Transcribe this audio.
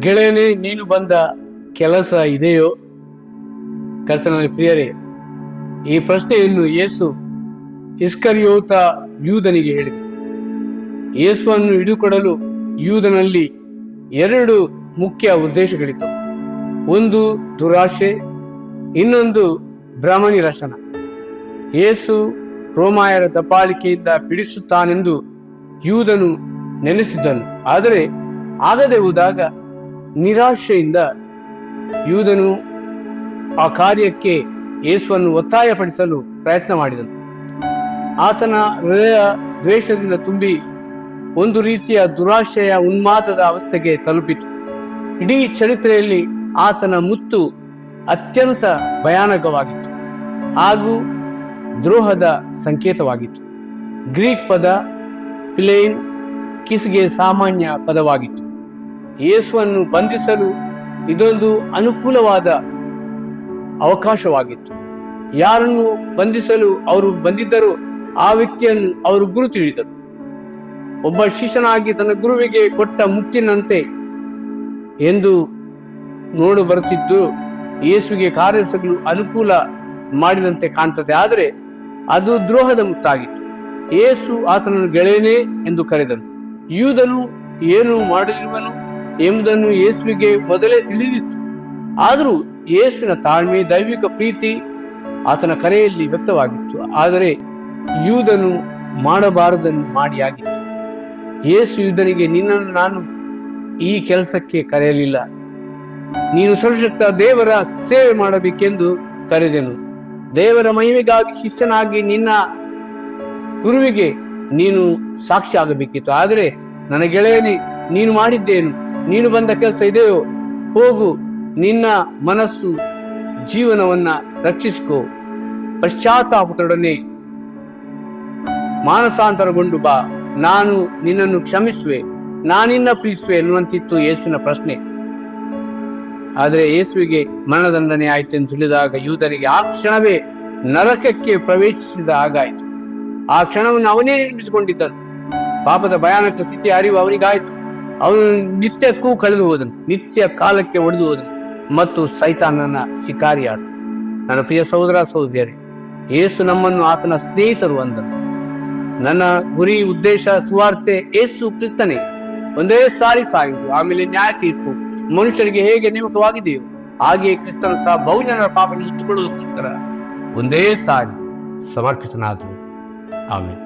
ಗೆಳೆಯನೇ, ನೀನು ಬಂದ ಕೆಲಸ ಇದೆಯೋ? ಕರ್ತನಲ್ಲಿ ಪ್ರಿಯರೇ, ಈ ಪ್ರಶ್ನೆಯನ್ನು ಯೇಸು ಇಸ್ಕರಿಯೋತ ಯೂದನಿಗೆ ಹೇಳಿದರು. ಯೇಸುವನ್ನು ಹಿಡಿದುಕೊಡಲು ಯೂದನಲ್ಲಿ ಎರಡು ಮುಖ್ಯ ಉದ್ದೇಶಗಳಿದ್ದವು. ಒಂದು ದುರಾಶೆ, ಇನ್ನೊಂದು ಭ್ರಮನಿರಸನ. ಯೇಸು ರೋಮಾಯರ ದಬ್ಬಾಳಿಕೆಯಿಂದ ಬಿಡಿಸುತ್ತಾನೆಂದು ಯೂದನು ನೆನೆಸಿದ್ದನು. ಆದರೆ ಆಗದೆ ಹೋದಾಗ ನಿರಾಶೆಯಿಂದ ಯೂದನು ಆ ಕಾರ್ಯಕ್ಕೆ ಯೇಸುವನ್ನು ಒತ್ತಾಯಪಡಿಸಲು ಪ್ರಯತ್ನ ಮಾಡಿದನು. ಆತನ ಹೃದಯ ದ್ವೇಷದಿಂದ ತುಂಬಿ ಒಂದು ರೀತಿಯ ದುರಾಶೆಯ ಉನ್ಮಾದದ ಅವಸ್ಥೆಗೆ ತಲುಪಿತು. ಇಡೀ ಚರಿತ್ರೆಯಲ್ಲಿ ಆತನ ಮುತ್ತು ಅತ್ಯಂತ ಭಯಾನಕವಾಗಿತ್ತು ಹಾಗೂ ದ್ರೋಹದ ಸಂಕೇತವಾಗಿತ್ತು. ಗ್ರೀಕ್ ಪದ ಫಿಲೇನ್ ಕಿಸ್ಗೆ ಸಾಮಾನ್ಯ ಪದವಾಗಿತ್ತು. ಯೇಸುವನ್ನು ಬಂಧಿಸಲು ಇದೊಂದು ಅನುಕೂಲವಾದ ಅವಕಾಶವಾಗಿತ್ತು. ಯಾರನ್ನು ಬಂಧಿಸಲು ಅವರು ಬಂದಿದ್ದರೂ ಆ ವ್ಯಕ್ತಿಯನ್ನು ಅವರು ಗುರುತು ಹಿಡಿದರು. ಒಬ್ಬ ಶಿಷ್ಯನಾಗಿ ತನ್ನ ಗುರುವಿಗೆ ಕೊಟ್ಟ ಮುತ್ತಿನಂತೆ ಎಂದು ನೋಡು ಬರುತ್ತಿದ್ದು ಯೇಸುವಿಗೆ ಕಾರ್ಯಿಸಲು ಅನುಕೂಲ ಮಾಡಿದಂತೆ ಕಾಣ್ತದೆ. ಆದರೆ ಅದು ದ್ರೋಹದ ಮುತ್ತಾಗಿತ್ತು. ಯೇಸು ಆತನನ್ನು ಗೆಳೆಯನೇ ಎಂದು ಕರೆದನು. ಯೂದನು ಏನು ಮಾಡಲಿರುವನು ಎಂಬುದನ್ನು ಯೇಸುವಿಗೆ ಮೊದಲೇ ತಿಳಿದಿತ್ತು. ಆದರೂ ಯೇಸುವಿನ ತಾಳ್ಮೆ, ದೈವಿಕ ಪ್ರೀತಿ ಆತನ ಕರೆಯಲ್ಲಿ ವ್ಯಕ್ತವಾಗಿತ್ತು. ಆದರೆ ಯೂದನು ಮಾಡಬಾರದನ್ನು ಮಾಡಿಯಾಗಿತ್ತು. ಯೇಸು ಯೂದನಿಗೆ, ನಿನ್ನನ್ನು ನಾನು ಈ ಕೆಲಸಕ್ಕೆ ಕರೆಯಲಿಲ್ಲ, ನೀನು ಸರ್ವಶಕ್ತ ದೇವರ ಸೇವೆ ಮಾಡಬೇಕೆಂದು ಕರೆದೆನು. ದೇವರ ಮಹಿಮೆಗಾಗಿ ಶಿಷ್ಯನಾಗಿ ನಿನ್ನ ಗುರುವಿಗೆ ನೀನು ಸಾಕ್ಷಿ ಆಗಬೇಕಿತ್ತು. ಆದರೆ ನನ್ನ ಗೆಳೆಯನೇ, ನೀನು ಮಾಡಿದ್ದೇನು? ನೀನು ಬಂದ ಕೆಲಸ ಇದೆಯೋ? ಹೋಗು, ನಿನ್ನ ಮನಸ್ಸು ಜೀವನವನ್ನ ರಕ್ಷಿಸಿಕೋ, ಪಶ್ಚಾತ್ತಾಪದೊಡನೆ ಮಾನಸಾಂತರಗೊಂಡು ಬಾ, ನಾನು ನಿನ್ನನ್ನು ಕ್ಷಮಿಸುವೆ, ನಾನಿನ್ನ ಪ್ರೀತಿಸುವೆ ಎನ್ನುವಂತಿತ್ತು ಯೇಸುವಿನ ಪ್ರಶ್ನೆ. ಆದರೆ ಯೇಸುವಿಗೆ ಮರಣದಂಡನೆ ಆಯಿತು ಎಂದು ತಿಳಿದಾಗ ಯೂದನಿಗೆ ಆ ಕ್ಷಣವೇ ನರಕಕ್ಕೆ ಪ್ರವೇಶಿಸಿದ ಹಾಗಾಯಿತು. ಆ ಕ್ಷಣವನ್ನು ಅವನೇ ನಿರ್ಮಿಸಿಕೊಂಡಿದ್ದನು. ಪಾಪದ ಭಯಾನಕ ಸ್ಥಿತಿಯ ಅರಿವು ಅವನಿಗಾಯಿತು. ಅವನು ನಿತ್ಯಕ್ಕೂ ಕಳೆದು ಹೋದನು, ನಿತ್ಯ ಕಾಲಕ್ಕೆ ಒಡೆದು ಹೋದನು ಮತ್ತು ಸೈತಾನನ ಶಿಕಾರಿಯಾದ. ನನ್ನ ಪ್ರಿಯ ಸಹೋದರ ಸಹೋದರಿಯರೇ, ಯೇಸು ನಮ್ಮನ್ನು ಆತನ ಸ್ನೇಹಿತರು ಅಂದನು. ನನ್ನ ಗುರಿ, ಉದ್ದೇಶ, ಸುವಾರ್ತೆ ಯೇಸು ಕ್ರಿಸ್ತನೇ. ಒಂದೇ ಸಾರಿ ಸಾಯುವುದು, ಆಮೇಲೆ ನ್ಯಾಯ ತೀರ್ಪು. ಮನುಷ್ಯರಿಗೆ ಹೇಗೆ ನೇಮಕವಾಗಿದೆಯೋ ಹಾಗೆಯೇ ಕ್ರಿಸ್ತನು ಸಹ ಬಹುಜನರ ಪಾಪವನ್ನು ಹೊತ್ತುಕೊಳ್ಳುವುದಕ್ಕೋಸ್ಕರ ಒಂದೇ ಸಾರಿ ಸಮರ್ಪಿತನಾದನು. ಆಮೇಲೆ